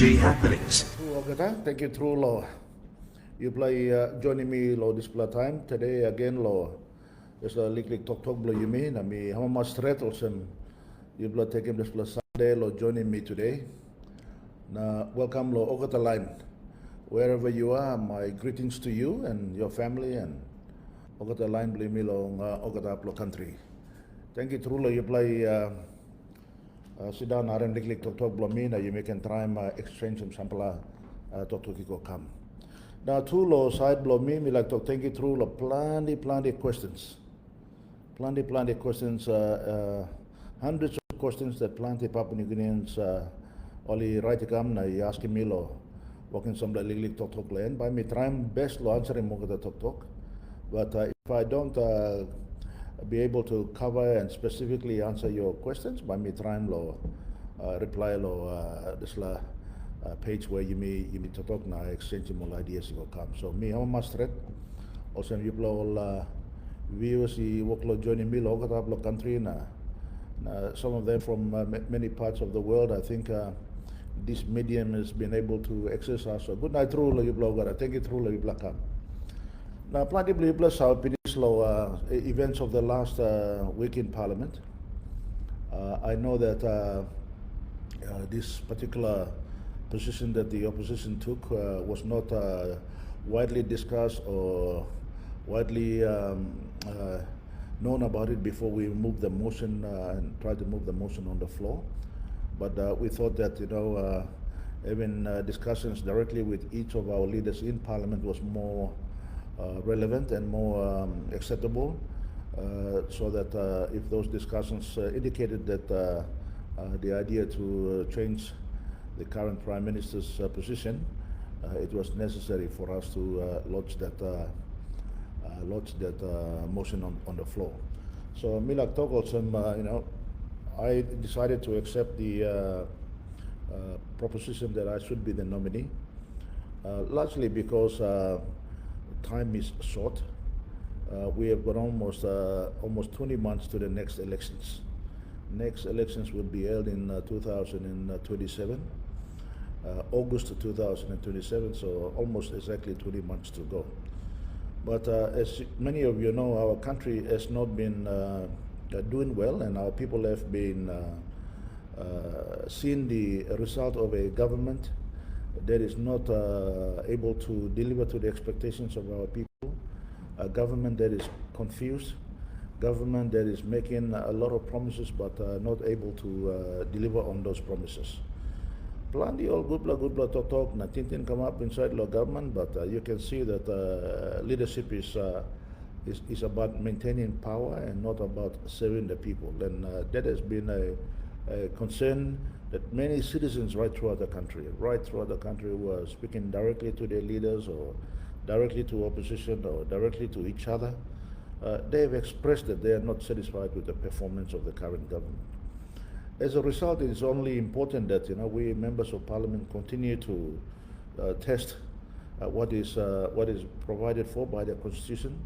PNG happenings. Thank you, true law. You play joining me law this time today again law. There's a lik talk blow you mean. I mean how much threat also you blood taking this plus Sunday law joining me today. Now welcome law over the line. Wherever you are, my greetings to you and your family and over the line blame me long over the country. Thank you, true law. You play. Sit down and lik talk blow me. Now you make and try exchange some sample talk to come. Now, two law side blow me like to thank you through plenty questions. Plenty questions, hundreds of questions that plenty Papua New Guineans only right to come now asking me law working some lik talk land by me trying best law answering more the talk. But if I don't be able to cover and specifically answer your questions, by me trying law reply law this page where you may to talk now, exchange more ideas will come. So me, how much threat? Also, you all viewers, you work joining me all over the country. Some of them from many parts of the world. I think this medium has been able to exercise. So good night, through you blogger. Thank you, through you black. Now, plenty of plus our events of the last week in Parliament. I know that this particular position that the opposition took was not widely discussed or widely known about it before we moved the motion and tried to move the motion on the floor. But we thought that, having discussions directly with each of our leaders in Parliament was more relevant and more acceptable, so that if those discussions indicated that the idea to change the current Prime Minister's position, it was necessary for us to lodge that motion on the floor. So Milak Togolsem, I decided to accept the proposition that I should be the nominee, largely because time is short. We have got almost 20 months to the next elections. Next elections will be held in 2027. August 2027, so almost exactly 20 months to go. But as many of you know, our country has not been doing well, and our people have been seeing the result of a government that is not able to deliver to the expectations of our people, a government that is confused, government that is making a lot of promises but not able to deliver on those promises. Plenty all good blood talk. Nothing come up inside the government, but you can see that leadership is about maintaining power and not about serving the people. And that has been a concern that many citizens right throughout the country who are speaking directly to their leaders or directly to opposition or directly to each other. They have expressed that they are not satisfied with the performance of the current government. As a result, it is only important that we members of Parliament continue to test what is provided for by the Constitution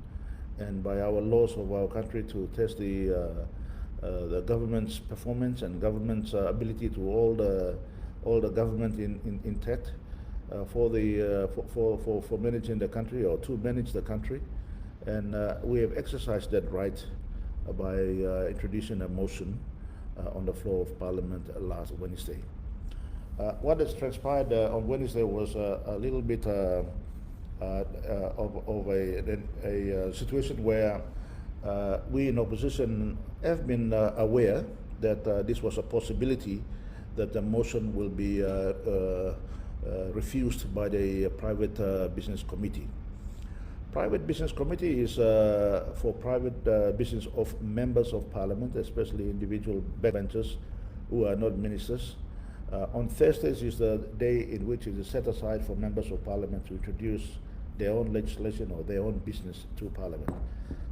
and by our laws of our country, to test the government's performance and government's ability to hold the government intact for managing the country or to manage the country, and we have exercised that right by introducing a motion on the floor of Parliament last Wednesday. What has transpired on Wednesday was a little bit of a situation where we in opposition have been aware that this was a possibility that the motion will be refused by the private business committee. Private business committee is for private business of members of Parliament, especially individual backbenchers who are not ministers. On Thursdays is the day in which it is set aside for members of Parliament to introduce their own legislation or their own business to Parliament.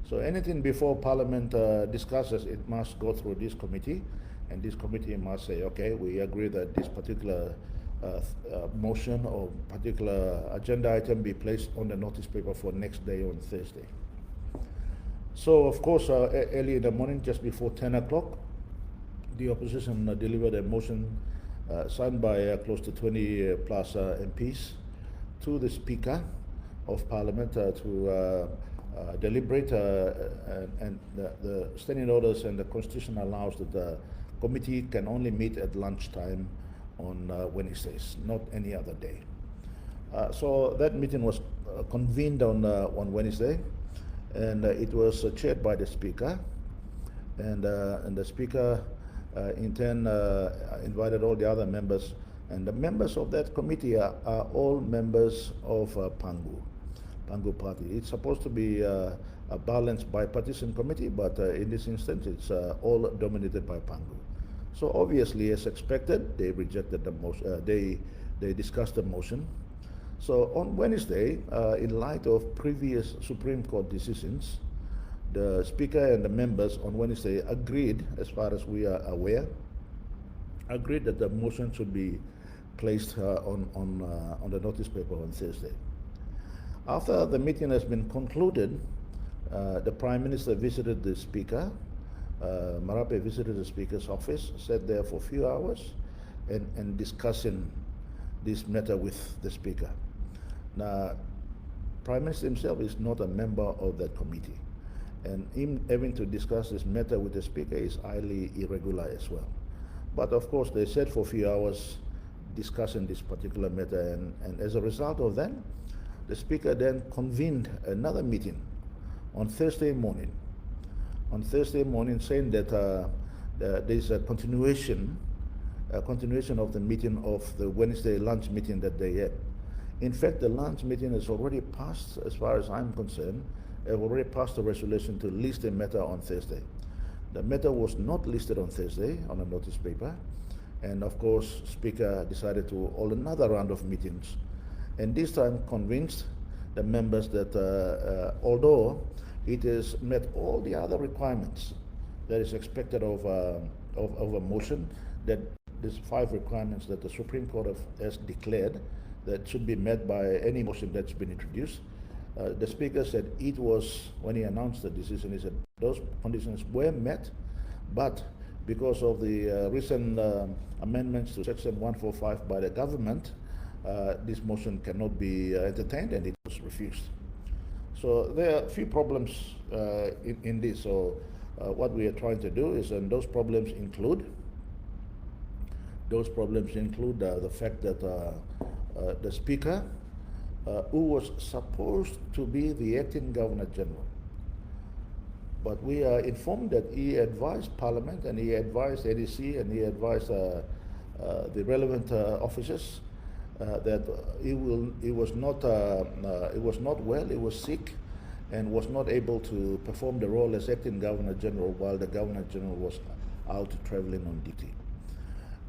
So anything before Parliament discusses, it must go through this committee, and this committee must say, okay, we agree that this particular motion or particular agenda item be placed on the notice paper for next day on Thursday. So of course, early in the morning, just before 10 o'clock, the opposition delivered a motion signed by close to 20 plus MPs, to the Speaker of Parliament to deliberate, and the standing orders and the Constitution allows that the committee can only meet at lunchtime on Wednesdays, not any other day. So that meeting was convened on Wednesday, and it was chaired by the Speaker, and the Speaker in turn invited all the other members, and the members of that committee are all members of Pangu Party. It's supposed to be a balanced bipartisan committee, but in this instance it's all dominated by Pangu. So obviously, as expected, they rejected the motion. They discussed the motion. So on Wednesday, in light of previous Supreme Court decisions, the Speaker and the members on Wednesday agreed, as far as we are aware, agreed that the motion should be placed on the notice paper on Thursday. After the meeting has been concluded, the Prime Minister visited the Speaker. Marape visited the Speaker's office, sat there for a few hours, and discussing this matter with the Speaker. Now, Prime Minister himself is not a member of that committee, and him having to discuss this matter with the Speaker is highly irregular as well. But of course, they sat for a few hours discussing this particular matter, and as a result of that, the Speaker then convened another meeting on Thursday morning. Saying that there is a continuation of the meeting of the Wednesday lunch meeting that they had. In fact, the lunch meeting has already passed, as far as I'm concerned, have already passed the resolution to list the matter on Thursday. The matter was not listed on Thursday on a notice paper, and of course, Speaker decided to hold another round of meetings, and this time convinced the members that although it has met all the other requirements that is expected of a motion, that these 5 requirements that the Supreme Court has declared that should be met by any motion that's been introduced. The Speaker said it was, when he announced the decision, he said those conditions were met, but because of the recent amendments to Section 145 by the government, this motion cannot be entertained, and it was refused. So there are a few problems in this. So what we are trying to do is, and those problems include the fact that the Speaker, who was supposed to be the acting Governor General, but we are informed that he advised Parliament, and he advised ADC, and he advised the relevant officers that he was not well, he was sick, and was not able to perform the role as acting Governor General while the Governor General was out traveling on duty.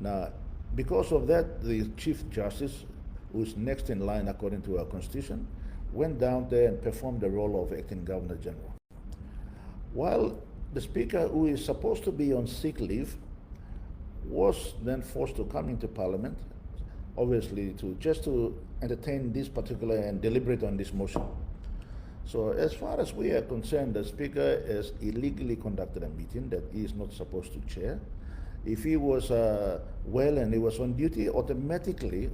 Now, because of that, the Chief Justice, who is next in line according to our Constitution, went down there and performed the role of acting Governor General. While the Speaker, who is supposed to be on sick leave, was then forced to come into Parliament, obviously just to entertain this particular and deliberate on this motion. So as far as we are concerned, the Speaker has illegally conducted a meeting that he is not supposed to chair. If he was well and he was on duty, automatically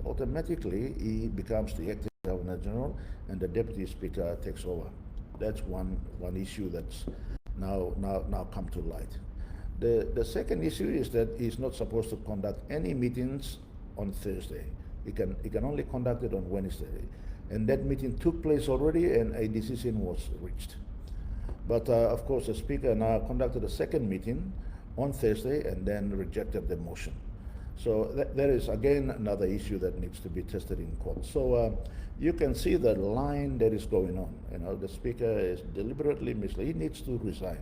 he becomes the acting Governor General, and the Deputy Speaker takes over. That's one issue that's now come to light. The second issue is that he's not supposed to conduct any meetings on Thursday. He can only conduct it on Wednesday, and that meeting took place already, and a decision was reached. But of course, the Speaker now conducted a second meeting on Thursday and then rejected the motion. So there is again another issue that needs to be tested in court. So you can see the line that is going on. The Speaker is deliberately misled. He needs to resign.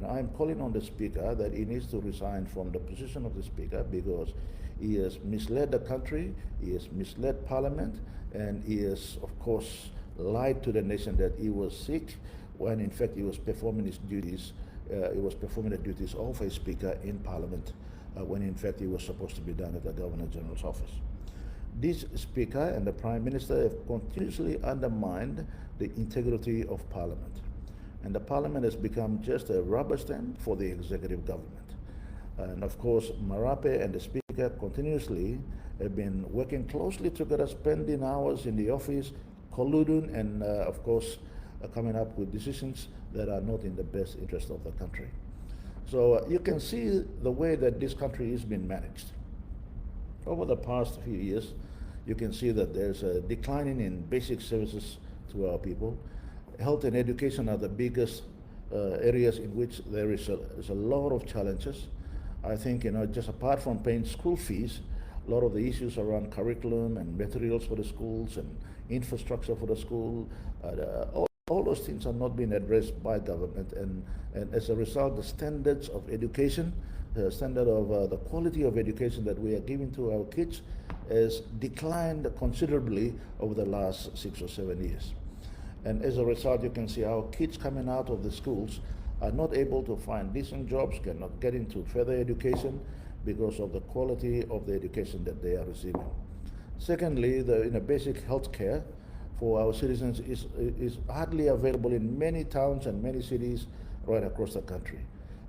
I'm calling on the Speaker that he needs to resign from the position of the Speaker, because he has misled the country, he has misled Parliament, and he has, of course, lied to the nation that he was sick when in fact he was performing his duties. He was performing the duties of a Speaker in Parliament when in fact he was supposed to be done at the Governor General's office. This Speaker and the Prime Minister have continuously undermined the integrity of Parliament. And the Parliament has become just a rubber stamp for the executive government. And of course, Marape and the Speaker continuously have been working closely together, spending hours in the office, colluding, and of course, coming up with decisions that are not in the best interest of the country. So you can see the way that this country is being managed. Over the past few years, you can see that there's a declining in basic services to our people. Health and education are the biggest areas in which there is a lot of challenges. I think, just apart from paying school fees, a lot of the issues around curriculum and materials for the schools and infrastructure for the school, all those things are not being addressed by government. And as a result, the standards of education, the standard of the quality of education that we are giving to our kids has declined considerably over the last 6 or 7 years. And as a result, you can see our kids coming out of the schools are not able to find decent jobs, cannot get into further education because of the quality of the education that they are receiving. Secondly, the basic health care for our citizens is hardly available in many towns and many cities right across the country.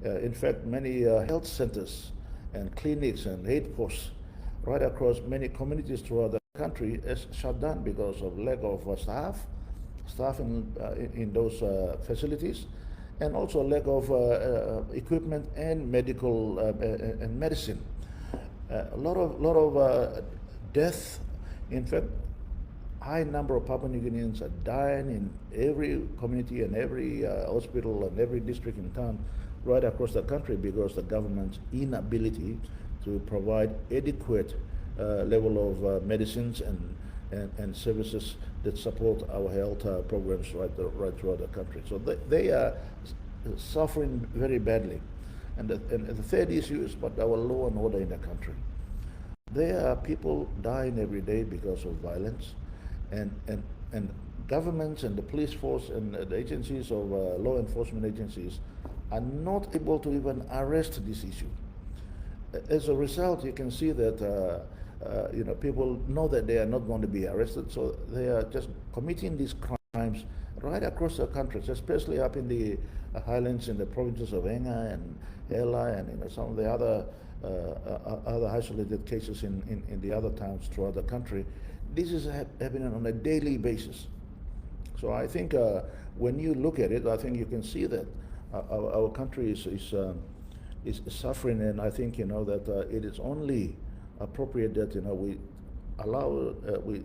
In fact, many health centers and clinics and aid posts right across many communities throughout the country is shut down because of lack of staff in those facilities, and also lack of equipment and medical and medicine. A lot of death. In fact, high number of Papua New Guineans are dying in every community and every hospital and every district in town right across the country because the government's inability to provide adequate level of medicines and services that support our health programs right throughout the country. So they are suffering very badly. And the third issue is about our law and order in the country. There are people dying every day because of violence, and governments and the police force and the agencies of law enforcement agencies are not able to even arrest this issue. As a result, you can see that people know that they are not going to be arrested, so they are just committing these crimes right across the country, especially up in the highlands in the provinces of Enga and Ela and some of the other isolated cases in the other towns throughout the country. This is happening on a daily basis. So I think when you look at it, I think you can see that our country is suffering, and I think that it is only appropriate that we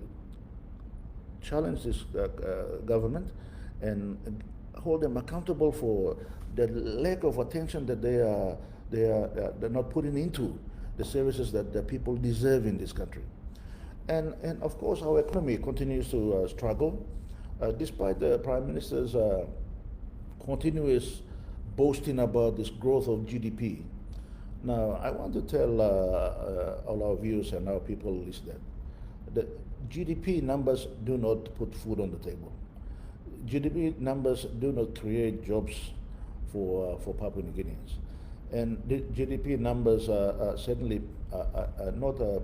challenge this government and hold them accountable for the lack of attention that they're not putting into the services that the people deserve in this country. And of course, our economy continues to struggle, despite the Prime Minister's continuous boasting about this growth of GDP. Now, I want to tell all our viewers and our people is that the GDP numbers do not put food on the table. GDP numbers do not create jobs for Papua New Guineans. And the GDP numbers are certainly not a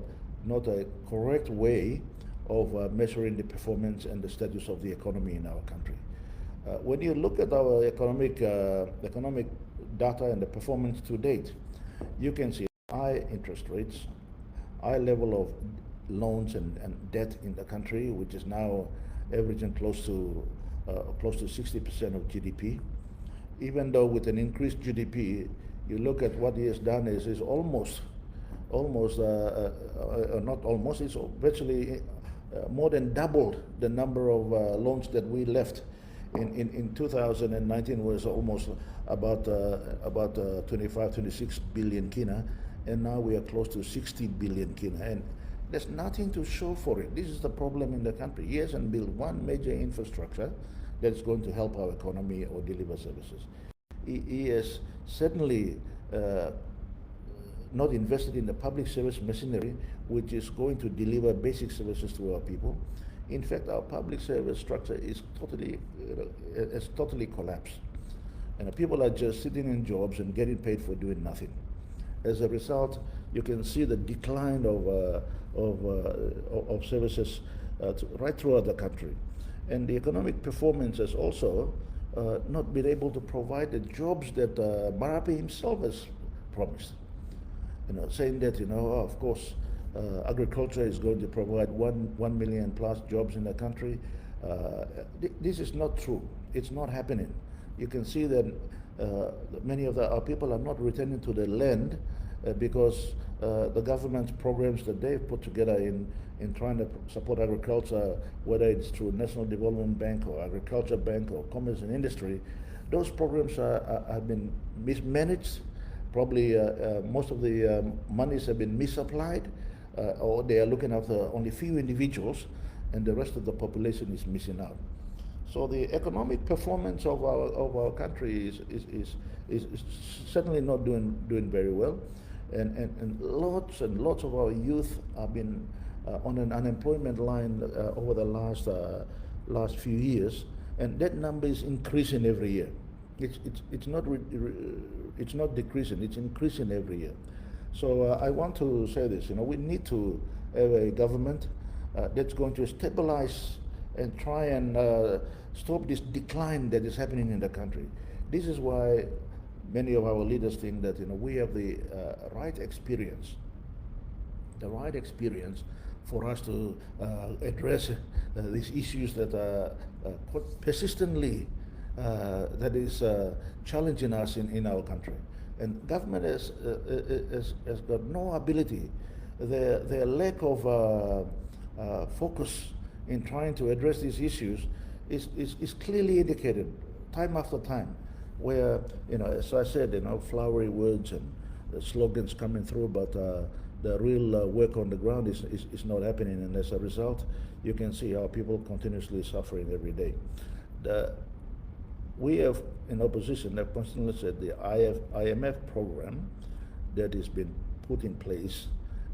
correct way of measuring the performance and the status of the economy in our country. When you look at our economic data and the performance to date, you can see high interest rates, high level of loans and debt in the country, which is now averaging close to 60% of GDP. Even though with an increased GDP, you look at what he has done is almost not almost, it's virtually more than doubled the number of loans that we left. In 2019 was almost about 26 billion kina, and now we are close to 60 billion kina, and there's nothing to show for it. This is the problem in the country. He hasn't built one major infrastructure that's going to help our economy or deliver services. He has certainly not invested in the public service machinery, which is going to deliver basic services to our people. In fact, our public service structure is has totally collapsed, and people are just sitting in jobs and getting paid for doing nothing. As a result, you can see the decline of services right throughout the country, and the economic performance has also not been able to provide the jobs that Marape himself has promised. saying that, of course, agriculture is going to provide 1 million plus jobs in the country. This is not true. It's not happening. You can see that many of our people are not returning to the land because the government's programs that they've put together in trying to support agriculture, whether it's through National Development Bank or Agriculture Bank or Commerce and Industry, those programs have been mismanaged. Probably most of the monies have been misapplied, or they are looking after only few individuals, and the rest of the population is missing out. So the economic performance of our country is certainly not doing very well, and lots of our youth have been on an unemployment line over the last few years, and that number is increasing every year. It's not decreasing; it's increasing every year. So I want to say this: we need to have a government that's going to stabilize and try and stop this decline that is happening in the country. This is why many of our leaders think that we have the right experience for us to address these issues that are persistently that is challenging us in our country. And government has got no ability. Their lack of focus in trying to address these issues is clearly indicated time after time, where, as I said, flowery words and slogans coming through, but the real work on the ground is not happening, and as a result, you can see how people continuously suffering every day. We have, in opposition, have constantly said the IMF program that has been put in place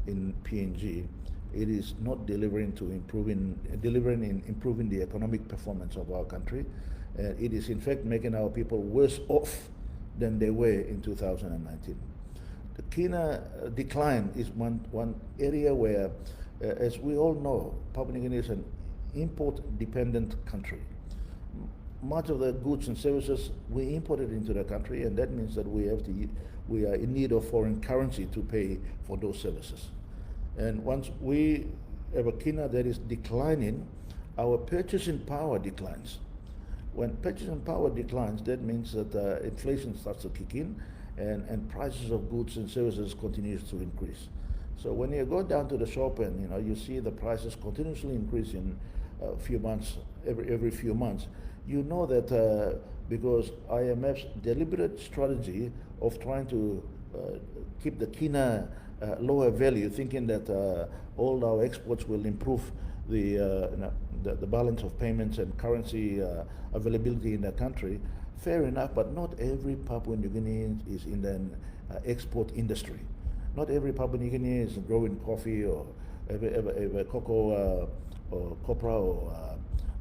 in PNG, it is not delivering in improving the economic performance of our country. It is in fact making our people worse off than they were in 2019. The Kina decline is one area where, as we all know, Papua New Guinea is an import-dependent country. Much of the goods and services we imported into the country, and that means that we are in need of foreign currency to pay for those services. And once we have a Kina that is declining, our purchasing power declines. When purchasing power declines, that means that inflation starts to kick in, and prices of goods and services continues to increase. So when you go down to the shop and you see the prices continuously increasing few months, every few months, you know that because IMF's deliberate strategy of trying to keep the Kina lower value, thinking that all our exports will improve the balance of payments and currency availability in the country. Fair enough, but not every Papua New Guinean is in the export industry. Not every Papua New Guinean is growing coffee or cocoa or copra or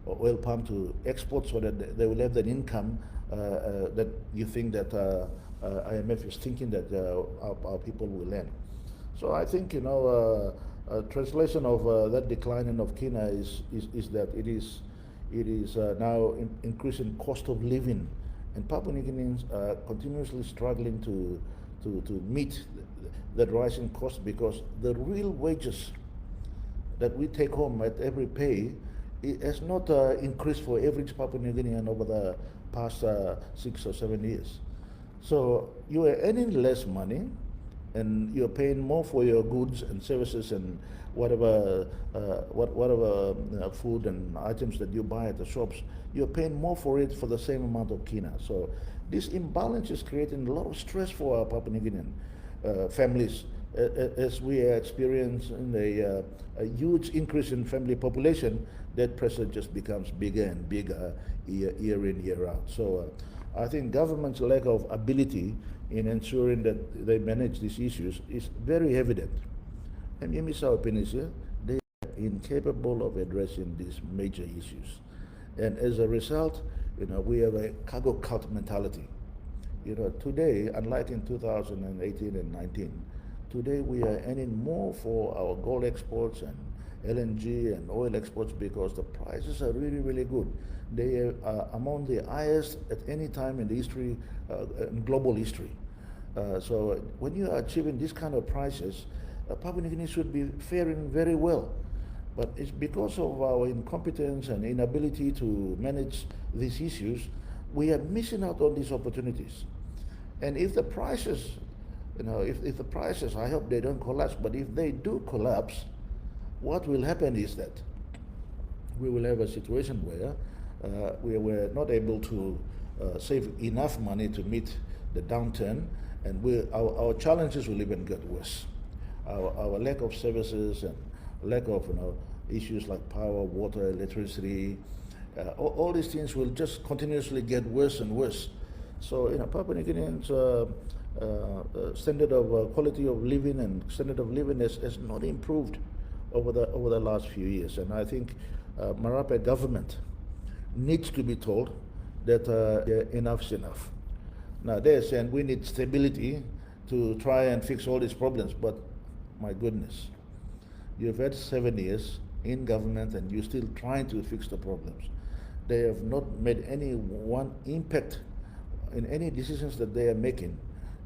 oil palm to export, so that they will have that income that you think that IMF is thinking that our people will earn. So I think a translation of that declining of Kina is that it is now increasing cost of living, and Papua New Guineans are continuously struggling to meet that rising cost, because the real wages that we take home at every pay, it has not increased for average Papua New Guinean over the past 6 or 7 years. So you are earning less money, and you're paying more for your goods and services and whatever food and items that you buy at the shops. You're paying more for it for the same amount of Kina. So this imbalance is creating a lot of stress for our Papua New Guinean families, as we are experiencing a huge increase in family population. That pressure just becomes bigger and bigger year in, year out. So I think government's lack of ability in ensuring that they manage these issues is very evident. And you miss our opinions here, they are incapable of addressing these major issues. And as a result, we have a cargo cult mentality. Today, unlike in 2018 and 19, today we are earning more for our gold exports and LNG and oil exports because the prices are really, really good. They are among the highest at any time in the history, in global history. So when you are achieving this kind of prices, Papua New Guinea should be faring very well. But it's because of our incompetence and inability to manage these issues, we are missing out on these opportunities. And if the prices, if the prices, I hope they don't collapse, but if they do collapse, what will happen is that we will have a situation where we were not able to save enough money to meet the downturn, and our challenges will even get worse. Our lack of services and lack of issues like power, water, electricity, all these things will just continuously get worse and worse. So Papua New Guineans' standard of quality of living and standard of living has not improved over the last few years, and I think Marape government needs to be told that enough's enough. Now they're saying we need stability to try and fix all these problems, but my goodness, you've had 7 years in government and you're still trying to fix the problems. They have not made any one impact in any decisions that they are making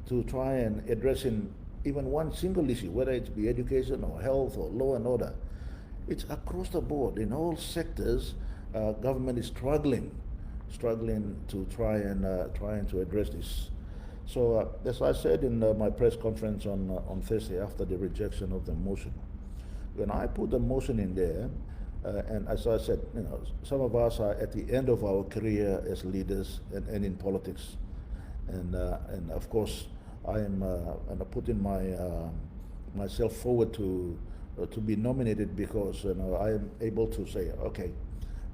to try and address in even one single issue, whether it be education or health or law and order. It's across the board in all sectors. Government is struggling to try and to address this. So as I said in my press conference on Thursday after the rejection of the motion, when I put the motion in there, and as I said, some of us are at the end of our career as leaders and in politics, and of course I am putting myself forward to be nominated because I am able to say, okay,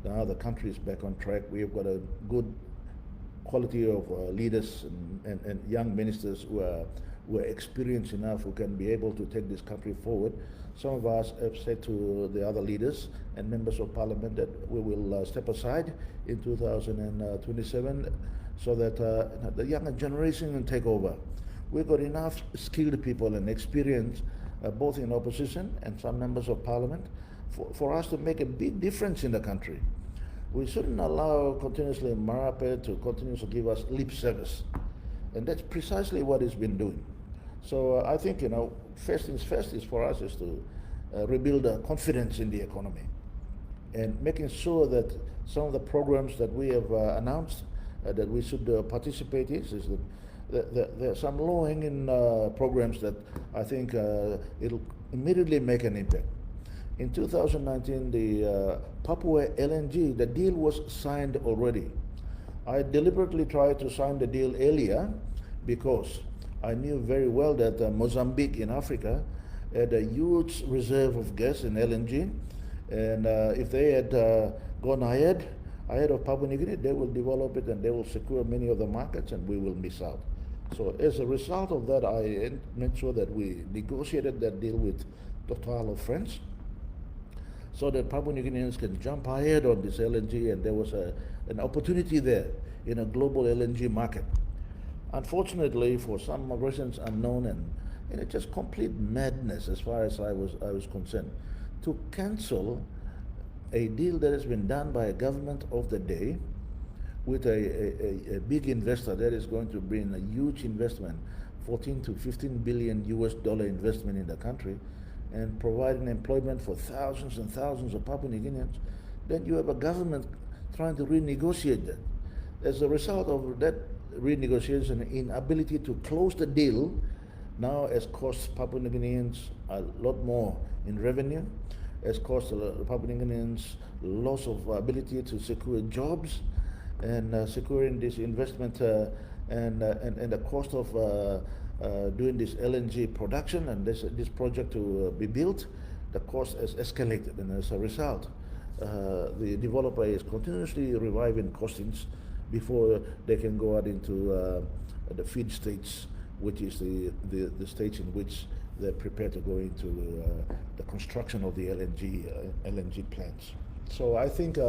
now the country is back on track. We've got a good quality of leaders and young ministers who are experienced enough, who can be able to take this country forward. Some of us have said to the other leaders and members of parliament that we will step aside in 2027 so that the younger generation can take over. We've got enough skilled people and experience, both in opposition and some members of parliament, for us to make a big difference in the country. We shouldn't allow continuously Marape to continuously give us lip service. And that's precisely what it's been doing. So I think, first things first is for us is to rebuild confidence in the economy and making sure that some of the programs that we have announced that we should participate in is that there are some low-hanging programs that I think it'll immediately make an impact. In 2019, the Papua LNG, the deal was signed already. I deliberately tried to sign the deal earlier because I knew very well that Mozambique in Africa had a huge reserve of gas in LNG, and if they had gone ahead of Papua New Guinea, they will develop it and they will secure many of the markets, and we will miss out. So as a result of that, I made sure that we negotiated that deal with Total of France, so that Papua New Guineans can jump ahead on this LNG, and there was an opportunity there in a global LNG market. Unfortunately, for some reasons unknown and it's just complete madness as far as I was concerned, to cancel a deal that has been done by a government of the day with a big investor that is going to bring a huge investment, 14 to 15 billion US dollar investment in the country, and providing employment for thousands and thousands of Papua New Guineans. Then you have a government trying to renegotiate that. As a result of that renegotiation, inability to close the deal now has cost Papua New Guineans a lot more in revenue, has cost the Papua New Guineans loss of ability to secure jobs, and securing this investment and the cost of doing this LNG production and this project to be built, the cost has escalated, and as a result, the developer is continuously reviving costings before they can go out into the feed states, which is the stage in which they're prepared to go into the construction of the LNG plants. So I think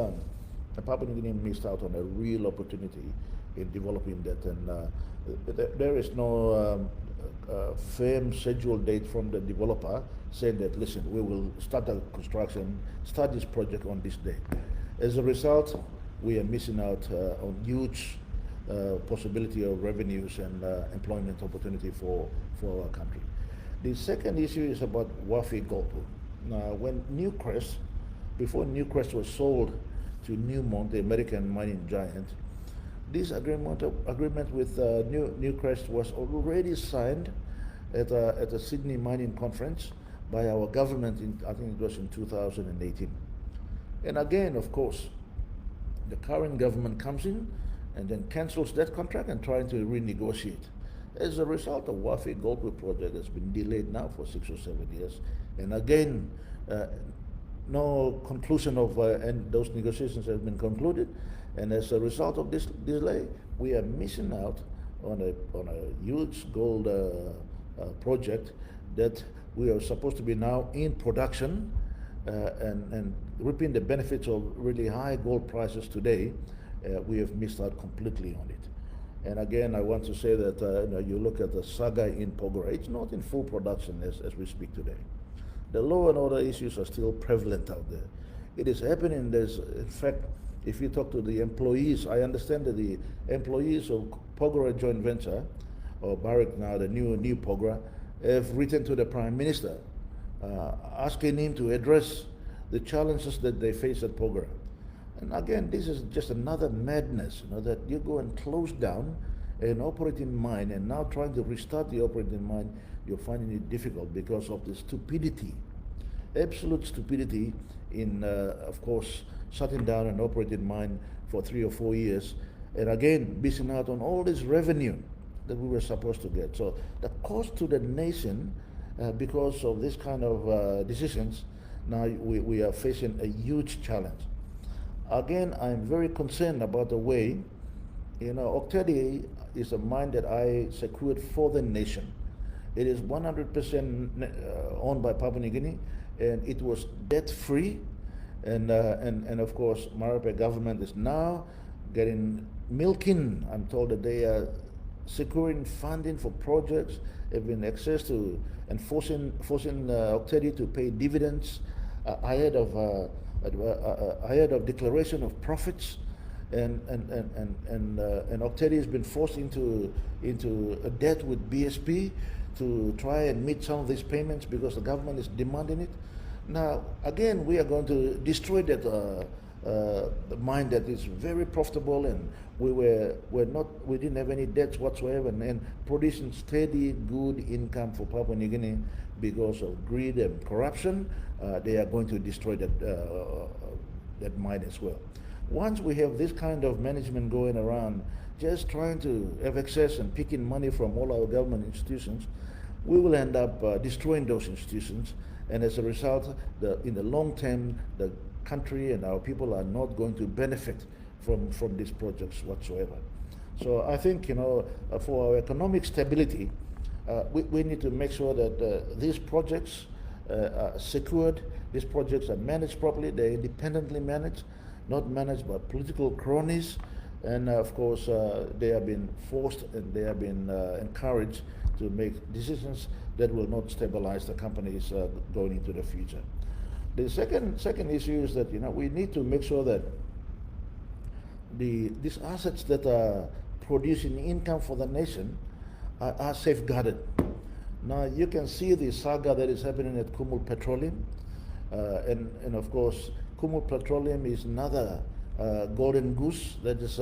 Papua New Guinea missed out on a real opportunity in developing that, and there is no firm scheduled date from the developer saying that, listen, we will start the construction, start this project on this day. As a result, we are missing out on huge possibility of revenues and employment opportunity for our country. The second issue is about Wafi Gold. Now, when Newcrest, before Newcrest was sold to Newmont, the American mining giant, this agreement with Newcrest was already signed at a Sydney mining conference by our government I think it was in 2018. And again, of course, the current government comes in and then cancels that contract and trying to renegotiate. As a result, the Wafi Goldwood project has been delayed now for 6 or 7 years. And again, no conclusion of and those negotiations have been concluded. And as a result of this delay, we are missing out on a huge gold project that we are supposed to be now in production and reaping the benefits of really high gold prices today. We have missed out completely on it. And again, I want to say that you look at the saga in Porgera, it's not in full production as we speak today. The law and order issues are still prevalent out there. It is happening. There's, in fact, if you talk to the employees, I understand that the employees of Porgera joint venture, or Barrick now, the new Porgera, have written to the Prime Minister asking him to address the challenges that they face at Porgera. And again, this is just another madness, that you go and close down an operating mine and now trying to restart the operating mine, you're finding it difficult because of the stupidity, absolute stupidity in, of course, shutting down an operating mine for 3 or 4 years, and again, missing out on all this revenue that we were supposed to get. So the cost to the nation, because of this kind of decisions, now we are facing a huge challenge. Again, I'm very concerned about the way, Oktedi is a mine that I secured for the nation. It is 100% owned by Papua New Guinea, and it was debt-free. And of course, Marape government is now milking. I'm told that they are securing funding for projects, have been access to and forcing Oktedi to pay dividends ahead of declaration of profits, and Oktedi has been forced into a debt with BSP to try and meet some of these payments because the government is demanding it. Now, again, we are going to destroy that mine that is very profitable, and we didn't have any debts whatsoever, and producing steady, good income for Papua New Guinea. Because of greed and corruption, they are going to destroy that mine as well. Once we have this kind of management going around, just trying to have access and picking money from all our government institutions, we will end up destroying those institutions. And as a result, in the long term, the country and our people are not going to benefit from these projects whatsoever. So I think, for our economic stability, we need to make sure that these projects are secured, these projects are managed properly, they're independently managed, not managed by political cronies, and of course they have been forced and they have been encouraged to make decisions that will not stabilize the companies going into the future. The second issue is that we need to make sure that these assets that are producing income for the nation are safeguarded. Now you can see the saga that is happening at Kumul Petroleum, and of course Kumul Petroleum is another golden goose that is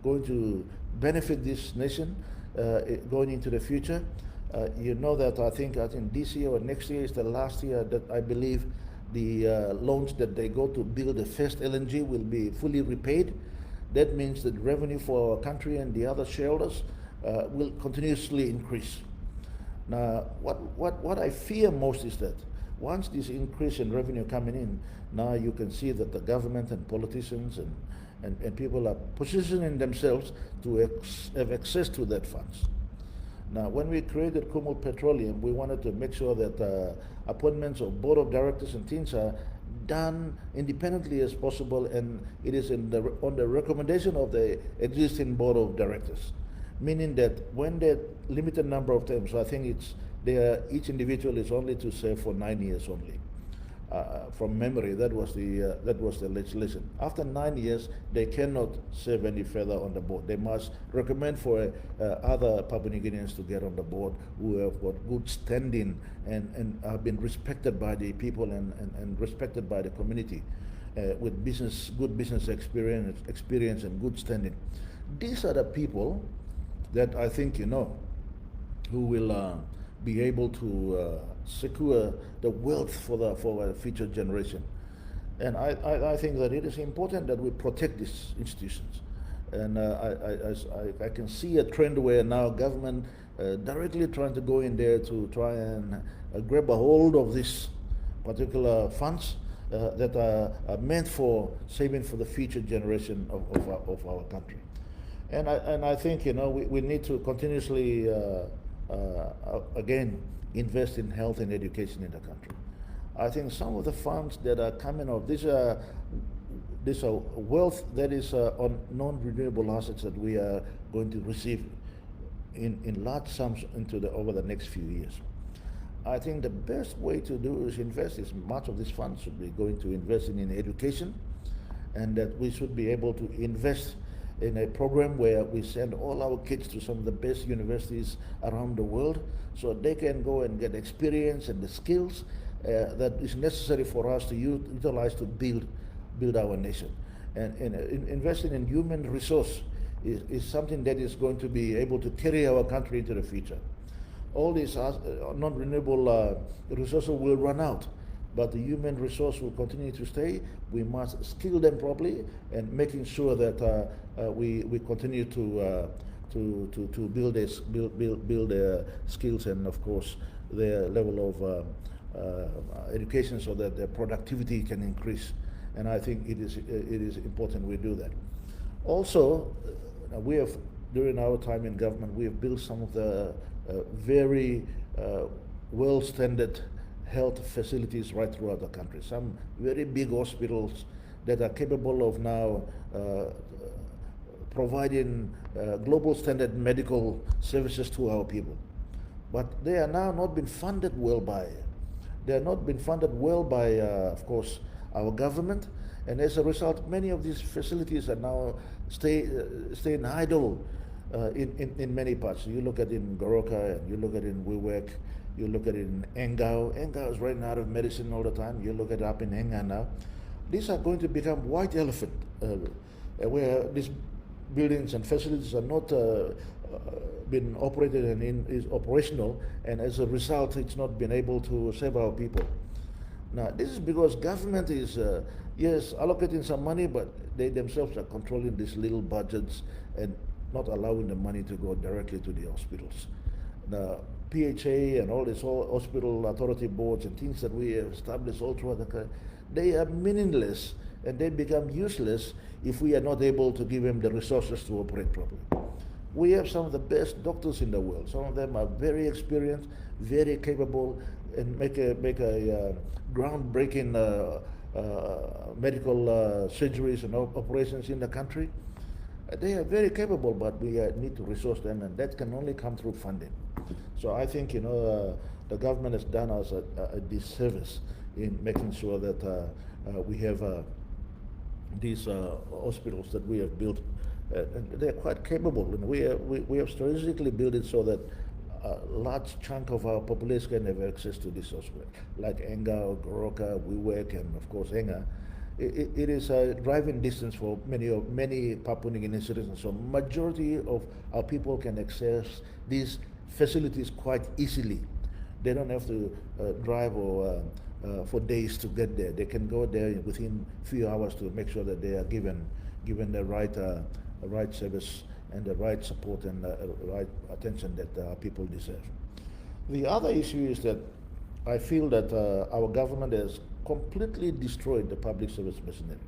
going to benefit this nation going into the future. That I think this year or next year is the last year that I believe the loans that they go to build the first LNG will be fully repaid. That means that revenue for our country and the other shareholders will continuously increase. Now, what I fear most is that once this increase in revenue coming in, now you can see that the government and politicians and people are positioning themselves to have access to that funds. Now, when we created Kumul Petroleum, we wanted to make sure that appointments of board of directors and things are done independently as possible, and it is on the recommendation of the existing board of directors. Meaning that when the limited number of terms, I think each individual is only to serve for 9 years only. from memory, that was the legislation. After 9 years, they cannot serve any further on the board. They must recommend for other Papua New Guineans to get on the board who have got good standing and have been respected by the people and respected by the community with good business experience and good standing. These are the people that I think who will be able to secure the wealth for a future generation. And I think that it is important that we protect these institutions. And I can see a trend where now government directly trying to go in there to try and grab a hold of these particular funds that are meant for saving for the future generation of our country. And I think we need to continuously again invest in health and education in the country. I think some of the funds that are coming out, these are wealth that is on non-renewable assets that we are going to receive in large sums over the next few years. I think the best way to do is invest is much of these funds should be going to invest in education, and that we should be able to invest in a program where we send all our kids to some of the best universities around the world so they can go and get experience and the skills that is necessary for us to utilize to build our nation. And investing in human resource is something that is going to be able to carry our country into the future. All these non-renewable resources will run out, but the human resource will continue to stay. We must skill them properly and making sure that we continue to build their skills and of course their level of education so that their productivity can increase. And I think it is important we do that. Also, we have during our time in government we have built some of the very well standard health facilities right throughout the country. Some very big hospitals that are capable of now providing global standard medical services to our people. But they are now not being funded well by, of course, our government. And as a result, many of these facilities are now staying idle in many parts. You look at it in Goroka, and you look at it in Wiwek, you look at it in Engau. Engau is running out of medicine all the time. You look at it up in Enga now. These are going to become white elephant, where these buildings and facilities are not been operated and is operational, and as a result, it's not been able to save our people. Now, this is because government is, yes, allocating some money, but they themselves are controlling these little budgets and not allowing the money to go directly to the hospitals. The PHA and all these hospital authority boards and things that we have established all throughout the country, they are meaningless and they become useless if we are not able to give them the resources to operate properly. We have some of the best doctors in the world. Some of them are very experienced, very capable, and make a groundbreaking medical surgeries and operations in the country. They are very capable, but we need to resource them, and that can only come through funding. So I think the government has done us a disservice in making sure that we have these hospitals that we have built. And they're quite capable, and we have strategically built it so that a large chunk of our population can have access to this hospital, like Enga, Goroka, Wiwek, and of course Enga. It is a driving distance for many Papua New Guinea citizens. So majority of our people can access these facilities quite easily. They don't have to drive or for days to get there. They can go there within few hours to make sure that they are given the right service and the right support and the right attention that people deserve. The other issue is that I feel that our government has completely destroyed the public service machinery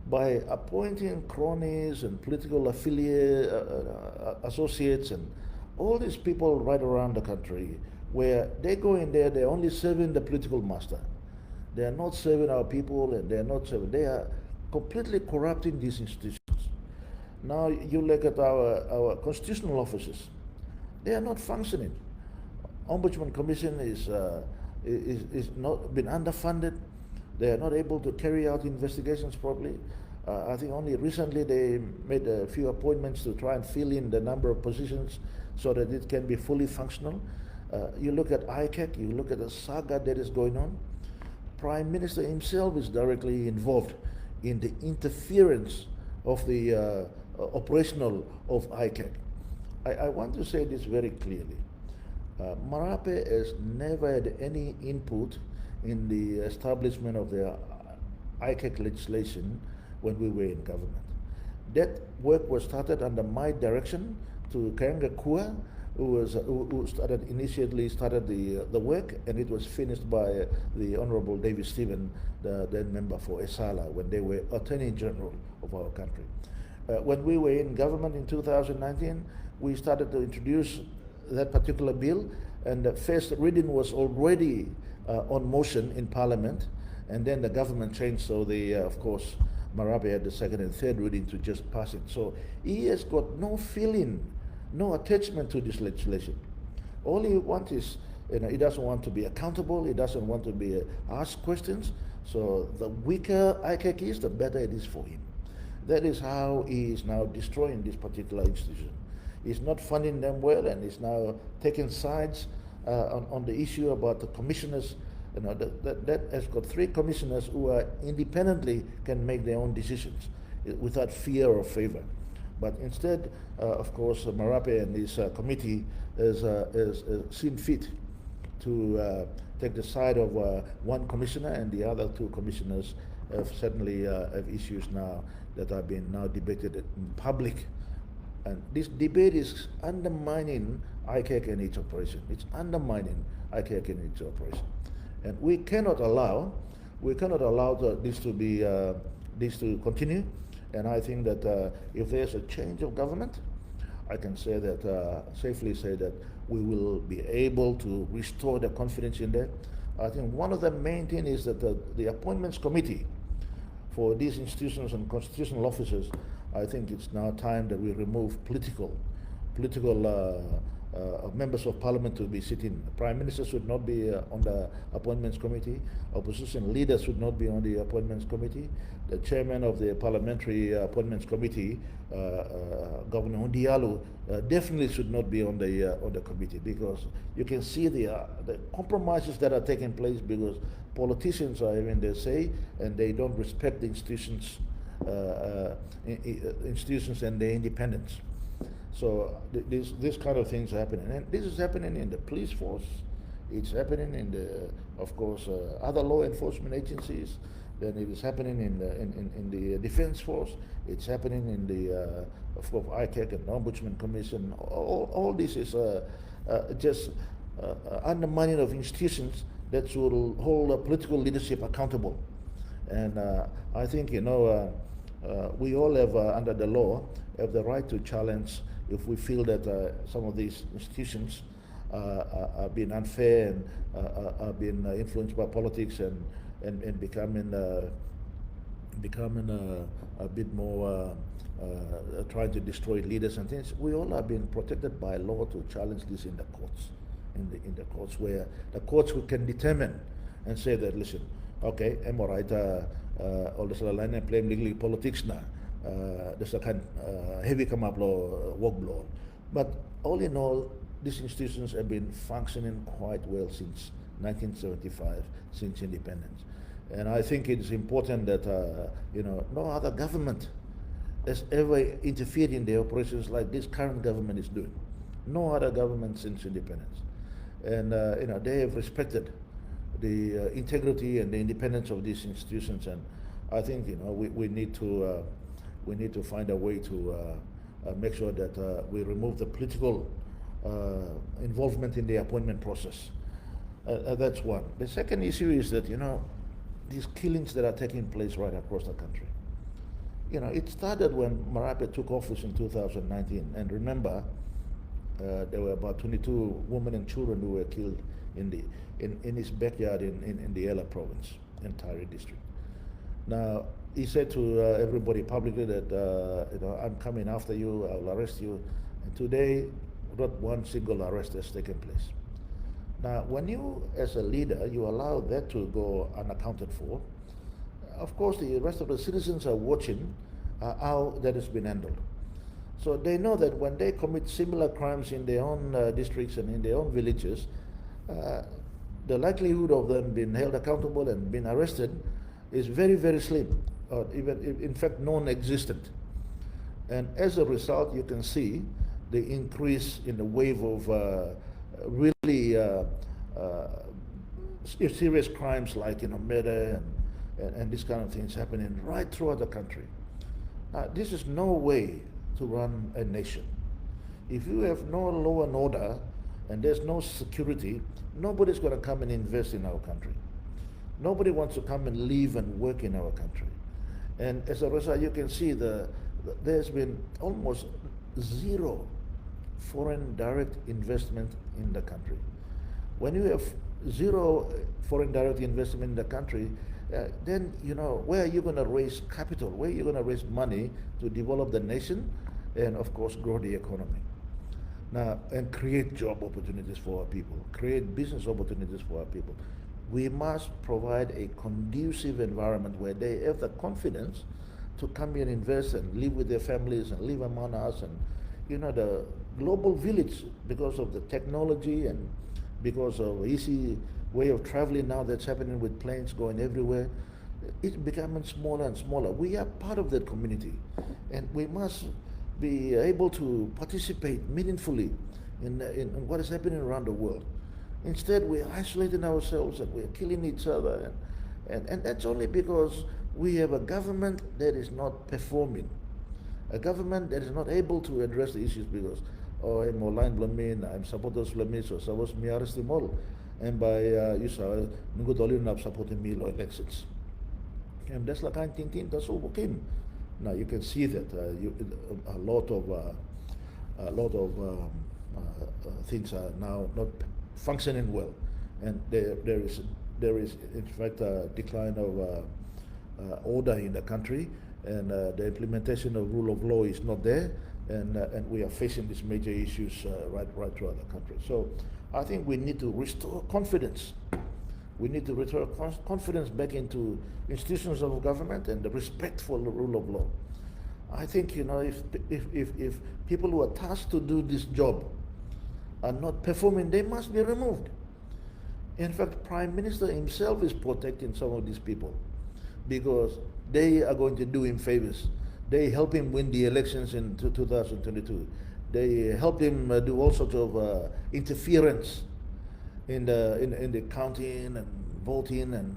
by appointing cronies and political affiliate associates and all these people right around the country, where they go in there, they're only serving the political master. They are not serving our people, and they are completely corrupting these institutions. Now you look at our constitutional offices, they are not functioning. Ombudsman Commission is is not been underfunded. They are not able to carry out investigations properly. I think only recently they made a few appointments to try and fill in the number of positions so that it can be fully functional. You look at ICAC, you look at the saga that is going on. Prime Minister himself is directly involved in the interference of the operational of ICAC. I want to say this very clearly. Marape has never had any input in the establishment of the ICAC legislation when we were in government. That work was started under my direction to Karanga Kua, who initially started the work, and it was finished by the Honorable David Stephen, the then member for Esala, when they were Attorney General of our country. When we were in government in 2019, we started to introduce that particular bill, and the first reading was already on motion in Parliament, and then the government changed, so of course, Marape had the second and third reading to just pass it. So he has got no feeling, no attachment to this legislation. All he wants is, he doesn't want to be accountable, he doesn't want to be asked questions. So the weaker ICAC is, the better it is for him. That is how he is now destroying this particular institution. He's not funding them well, and he's now taking sides on the issue about the commissioners. That has got 3 commissioners who are independently can make their own decisions without fear or favor. But instead, of course, Marape and his committee has seen fit to take the side of one commissioner, and the other 2 commissioners have certainly have issues now that are being now debated in public. And this debate is undermining ICAC and its operation. It's undermining ICAC and its operation. And we cannot allow this to continue. And I think that if there's a change of government, I can say that safely say that we will be able to restore the confidence in there. I think one of the main things is that the appointments committee for these institutions and constitutional officers, I think it's now time that we remove political members of parliament to be sitting. Prime Minister should not be on the appointments committee. Opposition leaders should not be on the appointments committee. The chairman of the parliamentary appointments committee, Governor Hundialu, definitely should not be on the committee, because you can see the compromises that are taking place because politicians are having their say and they don't respect the institutions and their independence. So this kind of things are happening, and this is happening in the police force. It's happening in the, of course, other law enforcement agencies. Then it is happening in the defense force. It's happening in the, of course, ICAC and Ombudsman Commission. All this is just undermining of institutions that should hold political leadership accountable. And I think we all have, under the law, have the right to challenge if we feel that some of these institutions are being unfair and are being influenced by politics and becoming a bit more trying to destroy leaders and things. We all are being protected by law to challenge this in the courts, in the courts, where the courts can determine and say that, listen, okay, I'm all right, all this line and playing legally politics now. There's a kind heavy come up law, work law. But all in all, these institutions have been functioning quite well since 1975, since independence. And I think it's important that no other government has ever interfered in the operations like this current government is doing. No other government since independence. And they have respected the integrity and the independence of these institutions. And I think we need to find a way to make sure that we remove the political involvement in the appointment process. That's one. The second issue is that these killings that are taking place right across the country. It started when Marape took office in 2019, and remember, there were about 22 women and children who were killed in his backyard in the Ela province, in Tari district. Now, he said to everybody publicly that I'm coming after you, I'll arrest you. And today, not one single arrest has taken place. Now, when you, as a leader, you allow that to go unaccounted for, of course, the rest of the citizens are watching how that has been handled. So they know that when they commit similar crimes in their own districts and in their own villages, uh, the likelihood of them being held accountable and being arrested is very, very slim, or even, in fact, non-existent. And as a result, you can see the increase in the wave of really serious crimes like murder and these kind of things happening right throughout the country. This is no way to run a nation. If you have no law and order and there's no security, nobody's going to come and invest in our country. Nobody wants to come and live and work in our country. And as a result, you can see there's been almost zero foreign direct investment in the country. When you have zero foreign direct investment in the country, then where are you going to raise capital? Where are you going to raise money to develop the nation and, of course, grow the economy? Now, and create job opportunities for our people, create business opportunities for our people. We must provide a conducive environment where they have the confidence to come here and invest and live with their families and live among us. And the global village, because of the technology and because of easy way of traveling now that's happening with planes going everywhere, it's becoming smaller and smaller. We are part of that community, and we must be able to participate meaningfully in what is happening around the world. Instead, we're isolating ourselves and we're killing each other, and that's only because we have a government that is not performing, a government that is not able to address the issues because I'm online blamin, I'm supporters blamin, so savos miaris timol, and by nunggu dolin na supporting me elections. And that's the kind of thing that's overcame. Now you can see that a lot of things are now not functioning well, and there is in fact a decline of order in the country, and the implementation of rule of law is not there, and we are facing these major issues right throughout the country. So I think we need to restore confidence. We need to restore confidence back into institutions of government and the respect for the rule of law. I think if people who are tasked to do this job are not performing, they must be removed. In fact, Prime Minister himself is protecting some of these people because they are going to do him favors. They help him win the elections in 2022. They helped him do all sorts of interference in the counting and voting and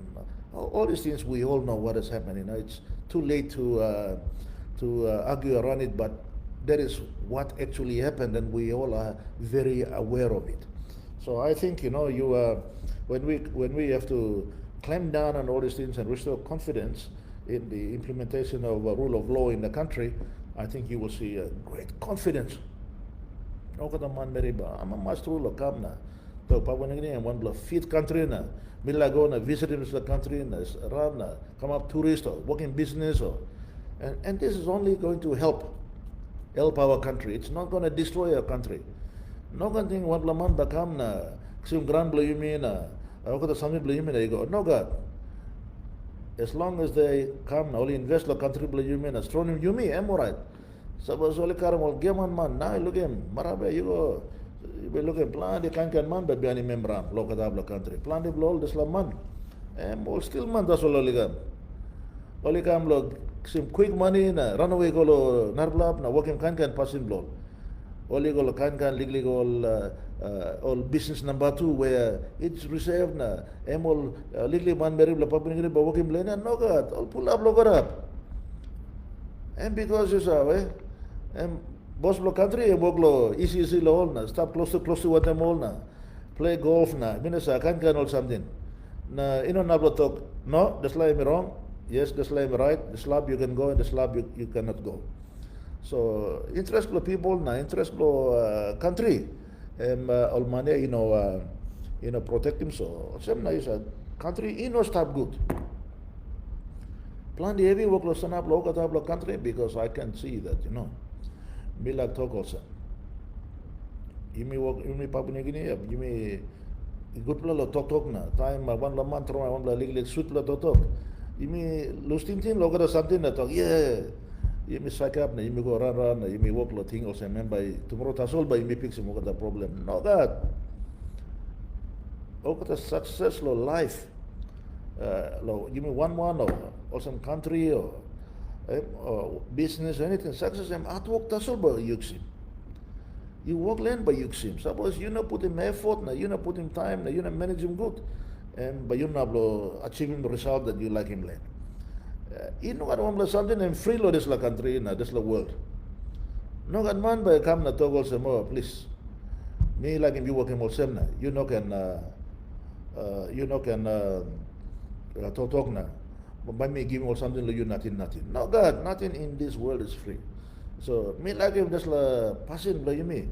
all these things. We all know what has happened. It's too late to argue around it, but that is what actually happened, and we all are very aware of it. So I think when we have to clamp down on all these things and restore confidence in the implementation of a rule of law in the country, I think you will see a great confidence. I'm a master ruler, come now. Papua New Guinea, one of the fifth country na, mila go na visit the country na, around na, come up tourist or working business and this is only going to help our country. It's not going to destroy our country. No one thing one laman bakam na, sim grand blue yumi na, ako the sami blue yumi na go. No God. As long as they come, only invest the country blue yumi na, strong yumi, am alright. Sabas only karam gaman man. Now look him, marabe you go. You look at plan the kan man, but be any member local tabla country. Plan the blow this man. And all still man that's all ligam. Only come look some quick money na run away go narblab na working kan passing blow. Only go kan legally go all business number 2 where it's reserved na all legally man very Papua New Guinea working lane and no God all pull up look up. And because you say and boss lo country work lo easy lo na stop close to what them all na play golf na minasa kan or something na na talk no that's like me wrong, yes that's like me right, the slab you can go and the slab you cannot go. So interest lo people na interest lo country all money protect him. So some na is a country stop good plan the heavy work lo sanap lo country because I can see that Mila talk also. You may work, you may Papua New Guinea, you may good pula lo tok na time one la month ro one la lig suit pula tok imi lustin tin lo kada something na tok yeah imi sack up na imi go run na imi walk lo thing also remember tomorrow tasol ba imi fix mo kada problem no god o kada success lo life lo imi one lo also country or business anything success am at work tasol ba yuksim. You work land by yuksim. Suppose you not put in effort, na you not put in time, na you not manage him good, and by you not achieving the result that you like him land. You know what one something and free lo this la country na this la world. No got man by come na togol sa mo please. Me like him you work him all same na. You know can talk na. But by me giving all something lo you nothing. No God, nothing in this world is free. So me lagi das la pasin la yumi.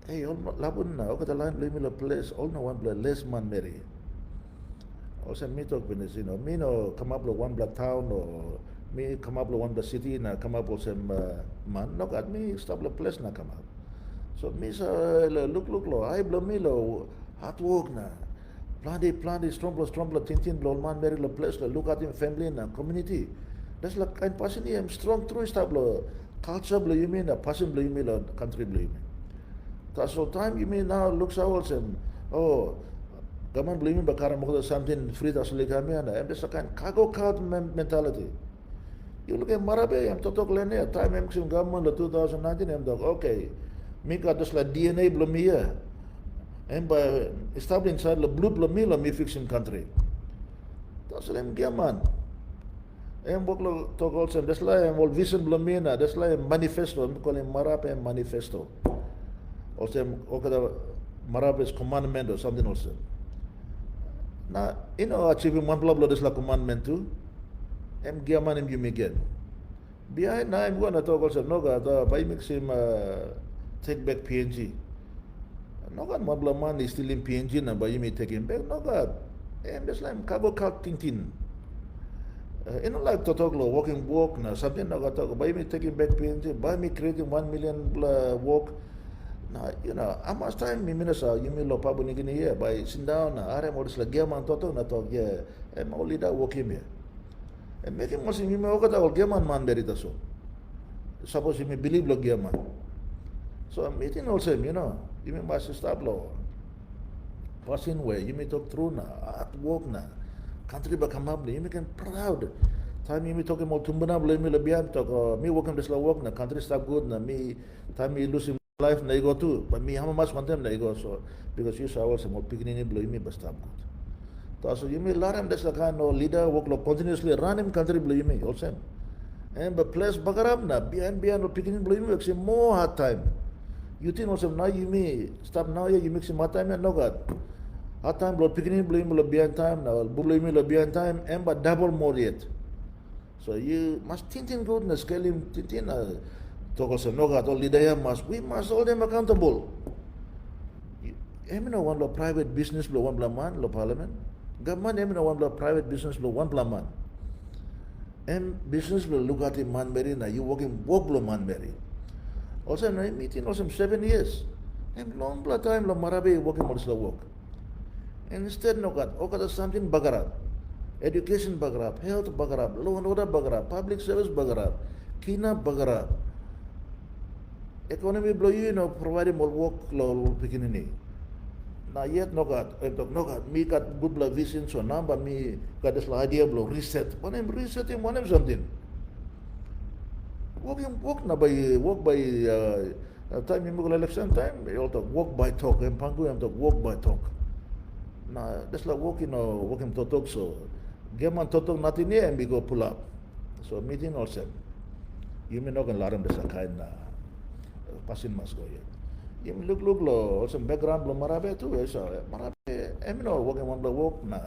Hey, all labun na. O kata lain beli me la place. All no one blood less man marry. Also me talk business, you know. Me no come up lo one blood town or me come up lo one blood city na come up also man. No got me stop la place na come up. So me sa look lo. I blow me lo hard work na. Plan strong blood tintin blow man marry la place la look at him family na community. That's like kind passion ni am strong true stop lo. Culture beli you mean, passion beli you mean, country beli you mean. That's all time you mean now looks out and government beli you mean bakara mo something free that's like kami ana. I'm just a kind cargo card mentality. You look at Marabe, I'm totok lene time I'm sim government la 2019 I'm dog okay. Me got just like DNA beli me here. And by establishing inside the blue beli me fixing country. That's all I'm gaman. Em boklo talk also that's like all vision blamina that's like manifesto I'm calling marape manifesto also okada marape is commandment or something also na achieving one blabla that's like commandment too em giaman em you make it behind na I'm gonna talk also no ga by mix him take back PNG no ga mabla man is still in PNG na by me take him back no ga em that's like cargo card tintin. Like to talk walking walk na something na talk by me taking back PNG by me creating 1 million walk na how much time me minasa you mean lo Papua New Guinea here by sit down na are mo dis lagi man to na talk yeah em only that walking here and making mo sing me okata ol geman man berita so suppose me believe lo geman so I'm meeting also you mean must stop lo passing way you may talk through na at walk na country ba kamab ni me can proud time me talking about tumbana blame me labian talk me working this la work na country stop good na me time me losing life na go too but me how much one time na go so because you saw also more beginning blame me but stop good so you me laram this la kind of leader work lo continuously run him country blame me also and but place bagarab na bian lo beginning blame me more hard time you think also now you me stop now you mix him hard time no god hard time blood picking blame behind time now blame behind time and but double more yet so you must think good na scaling tintin talk also no got all leader we must hold them accountable one lo private business lo one blaman lo parliament government one lo private business lo one blaman and business lo look at man mary na you working work lo man mary also na meeting also 7 years and long time lo marabe working more slow work. And instead no got okada something bagarab education bagarab health bagarab law and order bagarab public service bagarab kina bagarab economy blow providing more work lo beginning na yet no got me got good blood vision so number me got this idea blow reset one resetting one something work na by time you go election time you talk work by talk and pangu talk work by talk. Na that's like walking to talk so geman to talk nothing here and we go pull up so meeting also you may not learn this kind passing must go yet you look lo also background lo marabe too so marabe walking on the walk na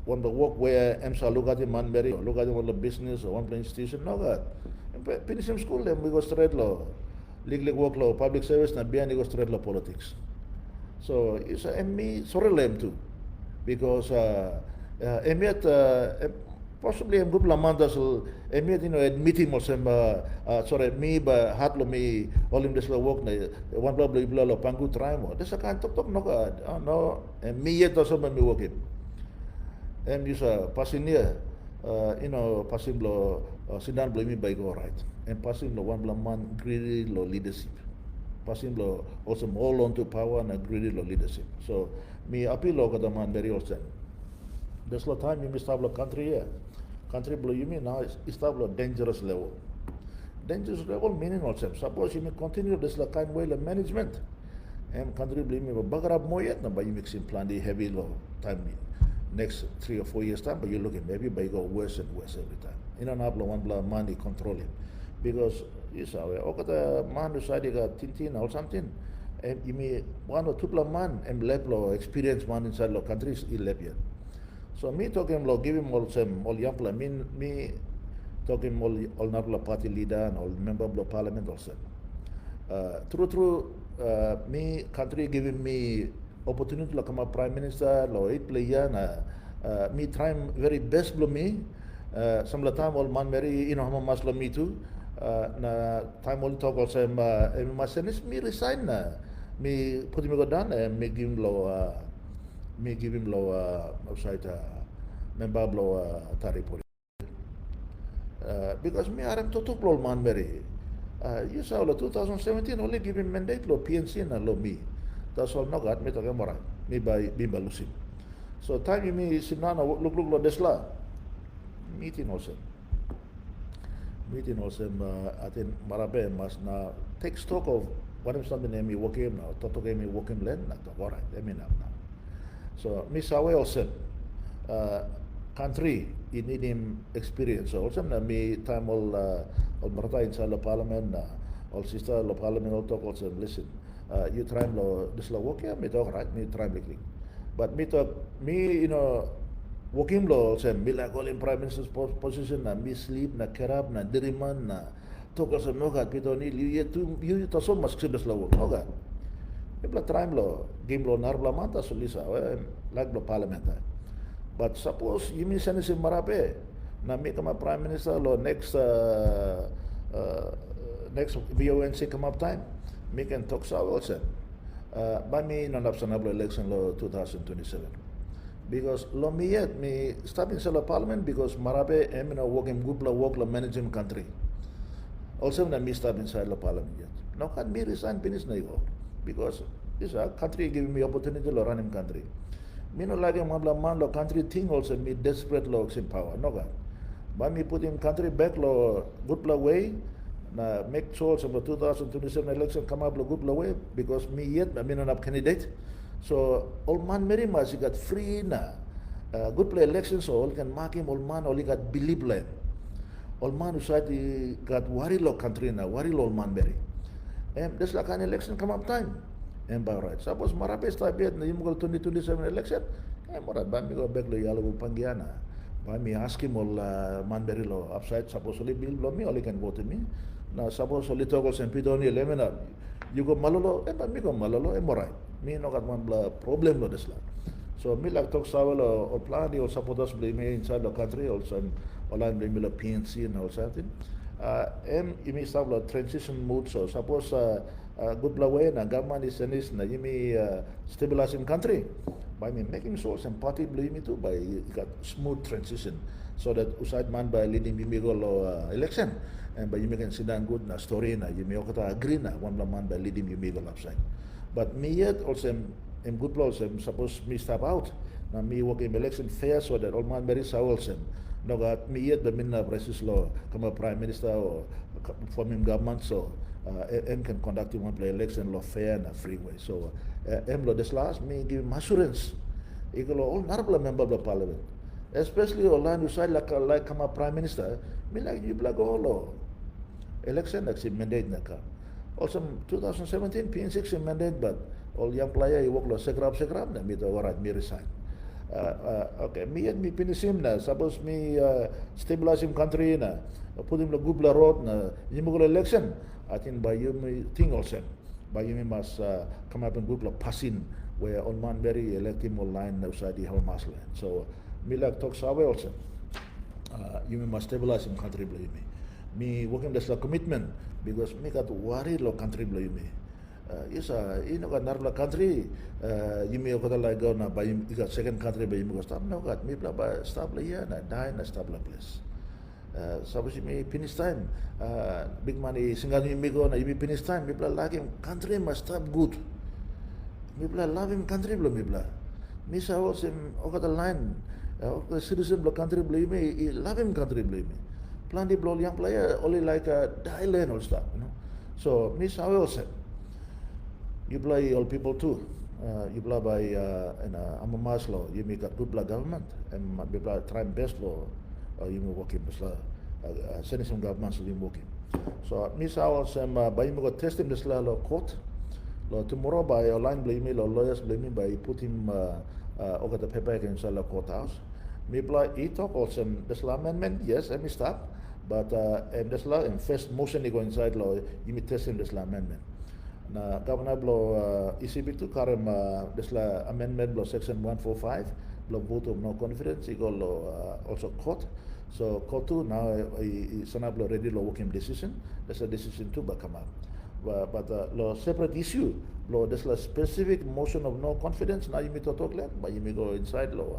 on the walk where emsa look at man berry look at one business or one place institution no god finish school then we go straight lo legal work lo public service na biyan go straight lo politics. So me sorry lem too because emiat Possibly I'm good lamandas emit admitting or some sorry me ba hatlo me olim desla work na one blah blah blah pangu try mo. This a kind tok no god. No me yet also me work it. And you sa passing near passing lo sidan blo me by go right. And passing lo one blah man greedy lo leadership. Passing lo also all on to power and greedy lo leadership. So me appeal lo kada man very also. This lo time you establish country here. Country below you mean now establish dangerous level. Dangerous level meaning also. Suppose you may continue this la kind way of management. And country below me bagarab mo yet na ba you mix in plan the heavy low time next 3 or 4 years time, but you look at maybe by go worse and worse every time. In an apple one blah money controlling. Because you saw the man who said got tintin or something. And you may 1 or 2 man and level experience man inside the countries 11. So me talking about give him all some all young people. Me talking all not party leader and all member of the parliament also. True. Me country giving me opportunity to come up prime minister, lo 8 player na me trying very best below me. Some of the time all man very how much lo me too. Na time all talk also my senis me resign na me put him go down and me give him outside member blow taripuri. Because me aram to blow man very. You saw 2017 only give him mandate lo PNG na lo me. That's all no got me to gamora. Me by bimba lusim. So time you me sinana look lo desla. Meeting also. I think Marabe must now take stock of what I'm something me working now. Toto game me working land na to alright. Let me now. So Miss Awe also country you need him experience also na me time all Marta inside the parliament all sister the parliament all talk also listen you try lo this lo work me talk right me try me but me talk me working lo also me like all in prime minister's position na me sleep na kerap na diriman na talk also no gat pito ni you to so much this lo work no gat People try lo game lo narbla mata solisa like the parliament. But suppose you mean send Marape na make him a prime minister lo next VONC come up time. Me can talk so also. By me non optionable election lo 2027. Because lo me yet me stop in solo parliament because Marape working good work lo managing country. Also na me stop inside the parliament yet. Now can me resign finish na go. Because this country giving me opportunity to run in country. Me no like man lo country thing also me desperate lo in power. No God. But me put him country back lo good way. Na make sure some 2027 election come up lo good way because me yet I mean not candidate. So all man very much he got free na good play election so all can mark him all man all he got believe land. All man who said he got worry lo country na worry lo all man very. And this like an election come up time. And by right. Suppose Marape start bed na yung 2027 election. Morat ba mi go back lo yalo pangiana. Ba mi ask him all manberi lo upside. Suppose only bill lo me only can vote me. Na suppose only talk and pidoni lemena. You go malolo. Ba mi go malolo. Morat. Me no got one problem lo this la. So me like talk sawalo or plan or support us blame me inside the country also. All I'm blame lo PNC and all something. You may have a transition mode. So suppose good way na government is na you may stabilizing country by me making sure some party blame me too by got smooth transition so that usad man by leading me go election and by you making sit down good na story na you may agree na one man by leading me go upside. But me yet also in good laws suppose me step out na me working election fair so that all man very also. No got me yet the minna precis law come a prime minister or forming government so M can conduct one play election law fair and a free way. So M lo this last me give him assurance. Equal all honorable member of the parliament. Especially all land who side like come a prime minister, me like you black all election like mandate naka. Also 2017 PN6 mandate but all young player you work lo sekrap na me to warat me resign. Okay, me and me finish him na. Suppose me stabilize him country na, put him the Gubla road na. You go election. I think by you me thing also. By you me must come up and Gubla passing where on man very elect him online outside the whole land. So me like talk sawe also. you must stabilize in country blo you me working this commitment because me got worry lo country blo you isa ino got narla country you me got like go na by you got second country by you go stop no got me bla ba stop la here na die na stop la place suppose me finish time big money single me go na you finish time me bla like him country must stop good me bla love him country bla me bla me sa was him got the line the citizen bla country bla me love him country bla me plan di bla young player only like die land or stuff you know so me sa was you play all people too you play by I'm a maslo you make a good government and we play try best law you may work in sending some government so you working so me sa was by you go test him this law court tomorrow by online blame me lawyers blame me by put him over the paper against the courthouse me play he talk also this law amendment yes let me stop but and this law in first motion you go inside law you may test him this law amendment na governor blo ECB to karam this la amendment blo section 145 blo vote of no confidence he go also court so court too now sana blo ready lo working decision there's a decision too but come up but lo separate issue lo this la specific motion of no confidence now you may to talk land but you may go inside lo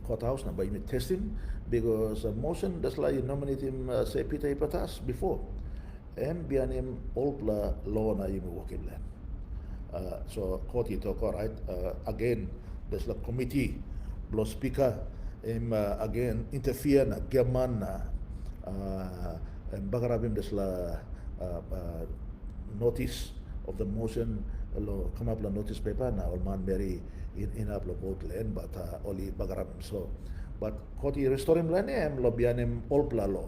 courthouse na but you may test him because motion that's like you nominate him say Peter Ipatas before and biyan him all pla law na yung working land. So court ito ko right again there's the committee blow speaker again interfere na gaman na bagarabim there's la notice of the motion lo come up la notice paper na all man very in up lo vote land but only bagarabim so but court restore him land lo biyan him all pla law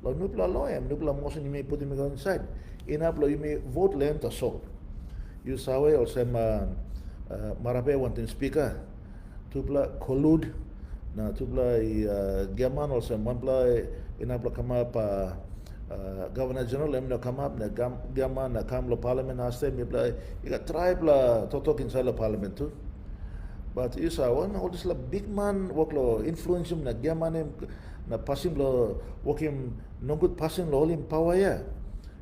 lo nupla law nupla motion you may put him inside inap lo you may vote land to so you saw also marape wanting speaker tupla collude na tupla gaman also one play inap lo come up governor general no come up na gaman na come lo parliament aste me play you got tribe la to talk inside the parliament too but you saw one all this la big man work lo influence him na gaman na passing lo working no good passing lo in power ya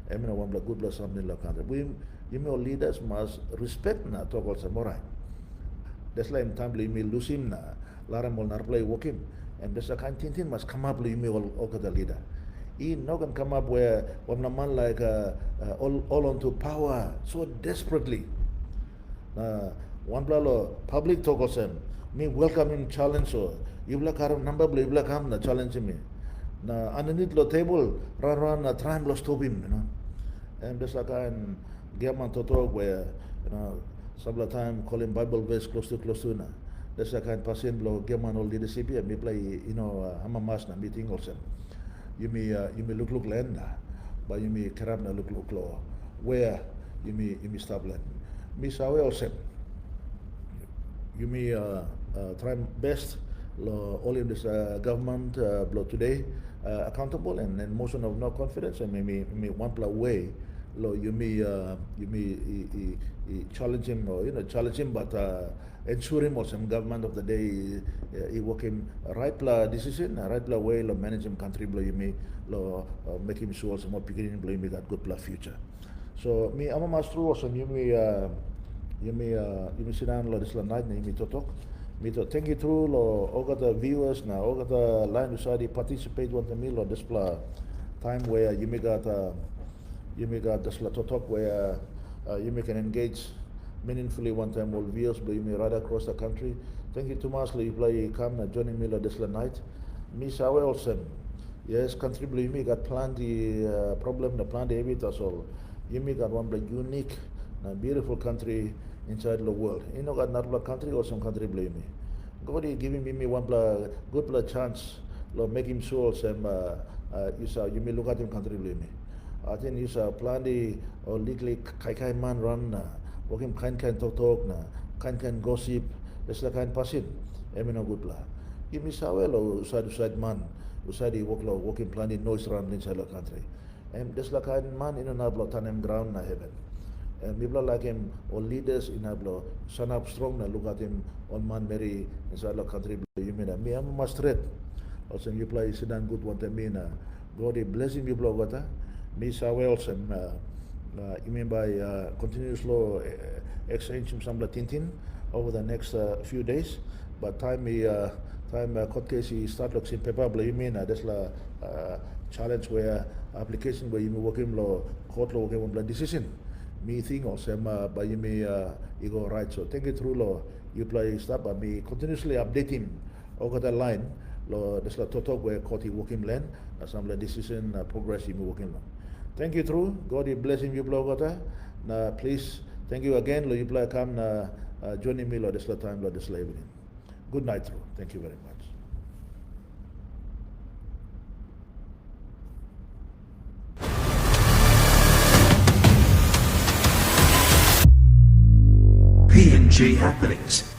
I mean one good lo something lo country we you know leaders must respect na talk also morai that's like time lo you lose him na lara mo nar play working and this kind thing must come up lo you all the leader he not can come up where one man like all onto power so desperately one lo public talk also me welcome him challenge so you black haram number bla black ham na challenge me na underneath lo table run na try lo stop him you know and this like an gaman to talk where you know some time calling bible verse close to na this like kind passion lo gaman all leadership and me play you know hamamas na meeting also you may look land but you may karab na look lo where you may stop land me sawe also you may try best all in this government today accountable and motion of no confidence and maybe one way you may challenge him or challenge him but ensure him or some government of the day he working right decision right way manage him country you may make him sure some more beginning you may got good future so me I'm a master also you may sit down this night you may talk me to thank you through lo all the viewers now all the line society participate one the meal or display time where you may got this to talk where you may can engage meaningfully one time all viewers but you may right across the country thank you too much you play come joining me this night me sawe also yes country you may got plenty problem the plenty habitats all you may got one unique beautiful country inside the world. You know, got not a country or some country blame me. God is giving me one good chance, making sure some you may look at him country blame me. I think you saw plenty or legally kai man run working kind talk kind gossip. That's the kind person. I mean, no good blah. Give me saw well side man, uside working plenty noise around inside the country. And that's the kind man in an ablo tanem ground na heaven. and people like him or leaders in Ablo son up strong na look at him on man Mary inside the country you mean me I'm must threat also you play Sudan good what I mean God is blessing you blow gata me sa well some you mean by continuous law exchange some tintin over the next few days but time court case start looks in paper you mean that's la challenge where application where you working law court law working on decision me thing or some by you may ego right so take it through law you play stuff but me continuously updating over the line law this la total where court working land some decision progress you working on thank you through God is blessing you blogata na please thank you again lo you play come na joining me lo this la time lo this la evening good night through thank you very much PNG happenings.